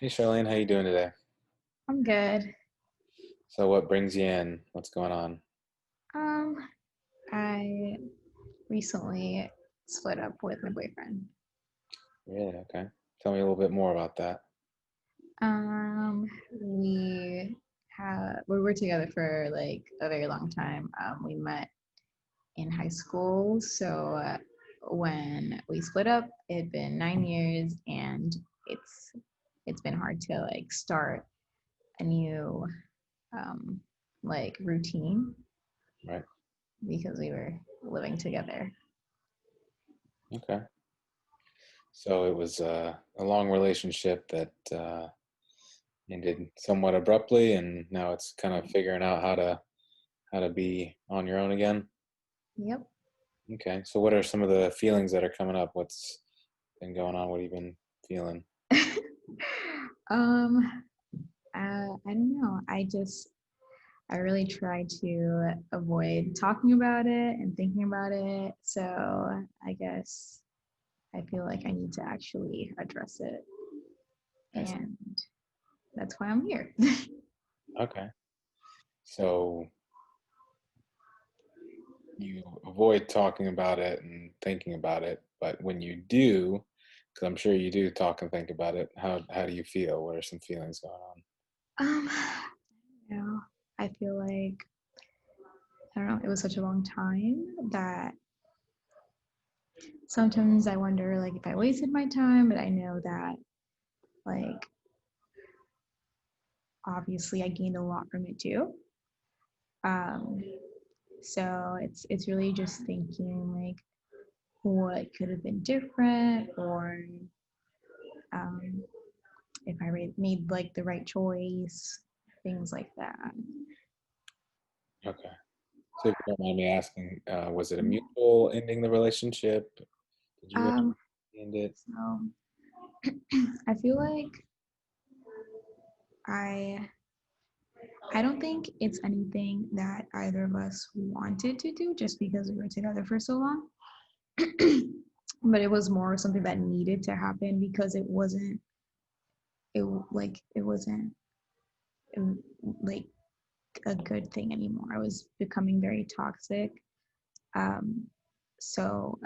Hey Charlene, how you doing today? I'm good. So what brings you in? What's going on? Um, I recently split up with my boyfriend. Really? Okay. Tell me a little bit more about that. Um, we were together for like a very long time. We met in high school, so when we split up, it had been 9 years, and it's it's been hard to like start a new um like routine Right. because we were living together. Okay. So it was a long relationship that ended somewhat abruptly, and now it's kind of figuring out how to be on your own again. Yep. Okay. So what are some of the feelings that are coming up? What's been going on? What have you been feeling? um, I don't know. I really try to avoid talking about it and thinking about it. So I guess I feel like I need to actually address it. I see. And that's why I'm here. Okay. So you avoid talking about it and thinking about it, but when you do, because I'm sure you do talk and think about it, how do you feel? What are some feelings going on? um, you know, I feel like, I don't know, it was such a long time that sometimes I wonder like if I wasted my time, but I know that like obviously I gained a lot from it too. Um, so it's really just thinking like what could have been different or um, if I made like the right choice, things like that. Okay. So if you don't mind me asking, was it a mutual ending the relationship? Did you Um, end it? so I feel like I I don't think it's anything that either of us wanted to do just because we were together for so long. But it was more something that needed to happen because it wasn't it, like a good thing anymore. I was becoming very toxic. Um, so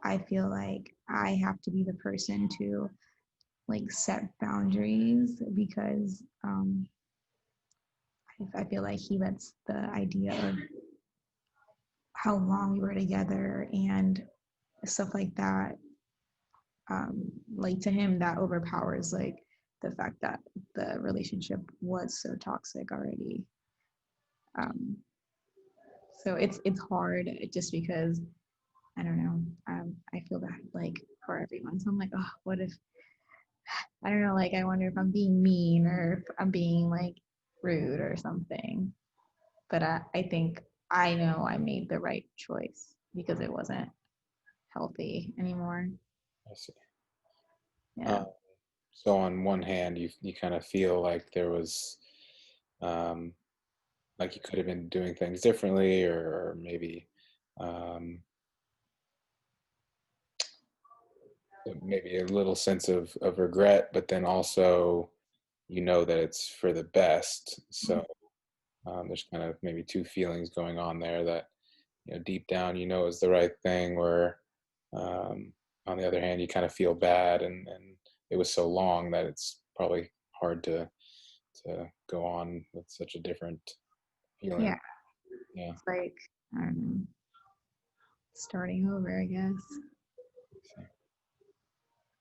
I feel like I have to be the person to like set boundaries because I feel like he lets the idea of how long we were together and stuff like that, like to him, that overpowers like the fact that the relationship was so toxic already. Um, so it's hard just because I don't know. I feel bad like for everyone. So I'm like, oh, what if I don't know? Like I wonder if I'm being mean or if I'm being like rude or something. But I think I know I made the right choice because it wasn't healthy anymore. I see. Yeah. Uh, so on one hand, you kind of feel like there was, um, like you could have been doing things differently, or maybe, um, maybe a little sense of regret, but then also you know that it's for the best. So there's kind of maybe two feelings going on there that deep down is the right thing, or um, on the other hand you kind of feel bad, and it was so long that it's probably hard to go on with such a different feeling. Yeah. Yeah. It's like, I don't know, starting over, I guess.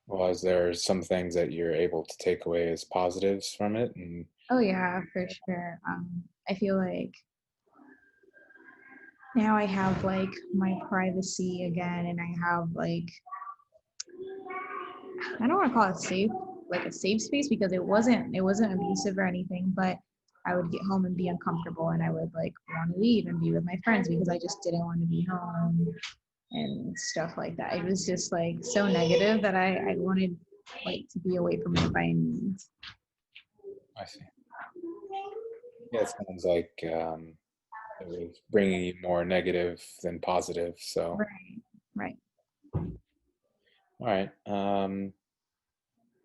Well, is there some things that you're able to take away as positives from it? And Oh, yeah, for sure. I feel like now I have like my privacy again, and I have like, I don't want to call it safe, like a safe space because it wasn't abusive or anything, but I would get home and be uncomfortable and I would like want to leave and be with my friends because I just didn't want to be home and stuff like that. It was just like so negative that I wanted like to be away from it by any means. I see. Yeah, it sounds like it was bringing you more negative than positive. So, Right, right. all right.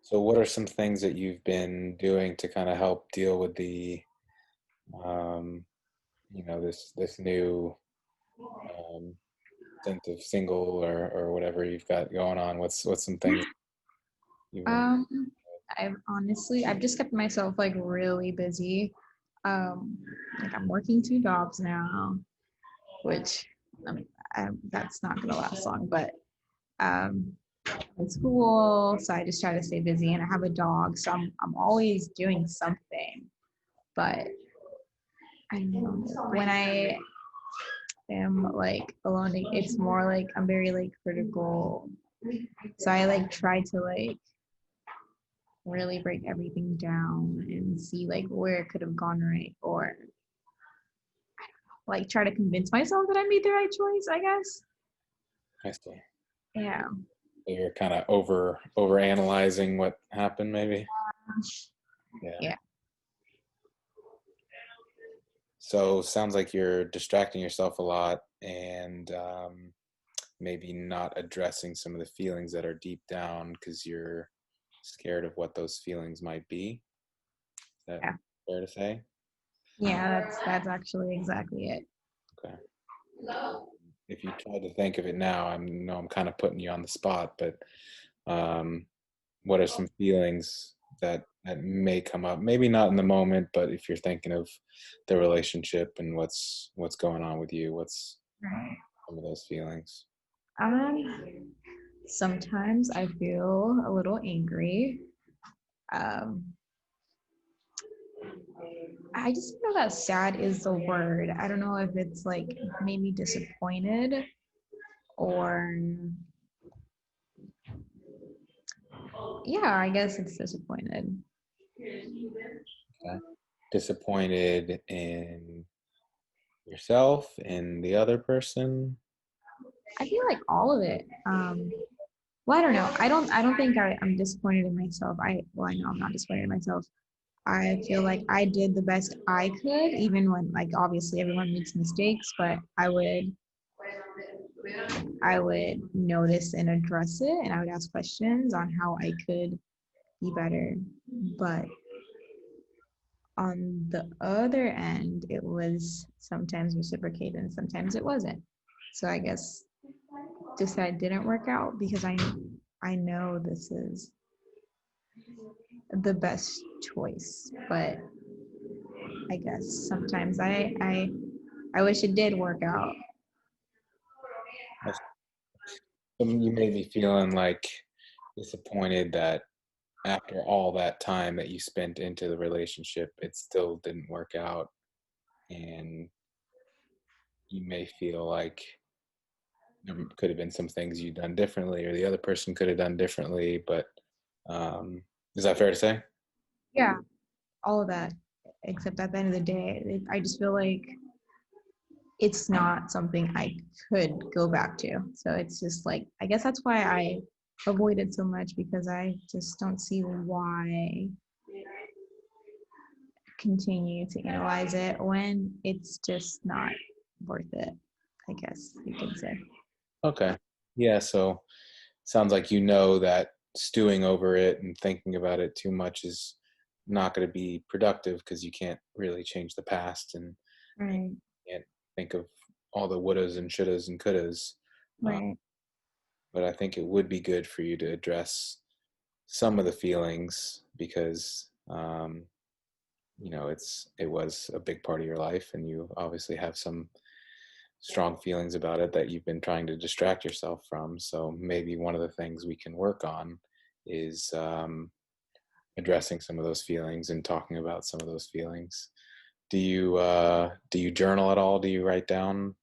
So what are some things that you've been doing to kind of help deal with the, um, this new um, sense of single or whatever you've got going on? What's some things you've been? Um, I've just kept myself like really busy. Um, like I'm working 2 jobs now, which I mean, that's not gonna last long, but um, in school, so I just try to stay busy, and I have a dog, so I'm always doing something. But I don't know when I am like alone, it's more like I'm very like critical, so I like try to like really break everything down and see like where it could have gone right, or like try to convince myself that I made the right choice, I guess. I see. Yeah. So you're kind of over analyzing what happened, maybe. Yeah. Yeah. So sounds like you're distracting yourself a lot and maybe not addressing some of the feelings that are deep down because you're scared of what those feelings might be. Is that Yeah. fair to say? Yeah, that's actually exactly it. Okay. If you try to think of it now, I'm kind of putting you on the spot, but um, what are some feelings that may come up? Maybe not in the moment, but if you're thinking of the relationship and what's going on with you, what's Right. some of those feelings? Um, Sometimes I feel a little angry. Um, I just know that sad is the word. I don't know if it's like maybe disappointed or yeah, I guess it's disappointed. Okay. Disappointed in yourself and the other person? I feel like all of it. Well, I don't know. I don't think I'm disappointed in myself. I know I'm not disappointed in myself. I feel like I did the best I could, even when like obviously everyone makes mistakes, but I would notice and address it, and I would ask questions on how I could be better. But on the other end, it was sometimes reciprocated and sometimes it wasn't. So I guess just that didn't work out because I know this is the best choice, but I guess sometimes I wish it did work out. You made me feeling like disappointed that after all that time that you spent into the relationship, it still didn't work out. And you may feel like there could have been some things you'd done differently or the other person could have done differently. But is that fair to say? Yeah, all of that. Except at the end of the day, I just feel like it's not something I could go back to. So it's just like I guess that's why I avoid it so much because I just don't see why continue to analyze it when it's just not worth it. I guess you could say. Okay. Yeah. So sounds like you know that stewing over it and thinking about it too much is not going to be productive because you can't really change the past and Right. can't think of all the wouldas and shouldas and couldas. Uh, Right. but I think it would be good for you to address some of the feelings because it was a big part of your life, and you obviously have some strong feelings about it that you've been trying to distract yourself from. So maybe one of the things we can work on is addressing some of those feelings and talking about some of those feelings. Do you journal at all? Do you write down?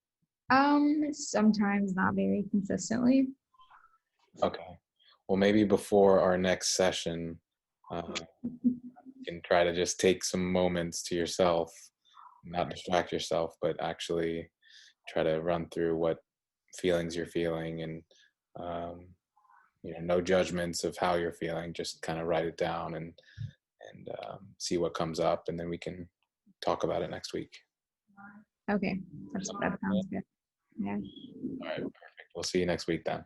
Sometimes not very consistently. Okay. Well, maybe before our next session, you can try to just take some moments to yourself, not distract yourself, but actually try to run through what feelings you're feeling and um, no judgments of how you're feeling. Just kind of write it down and see what comes up, and then we can talk about it next week. Okay, that sounds good. Yeah. All right, perfect. We'll see you next week then.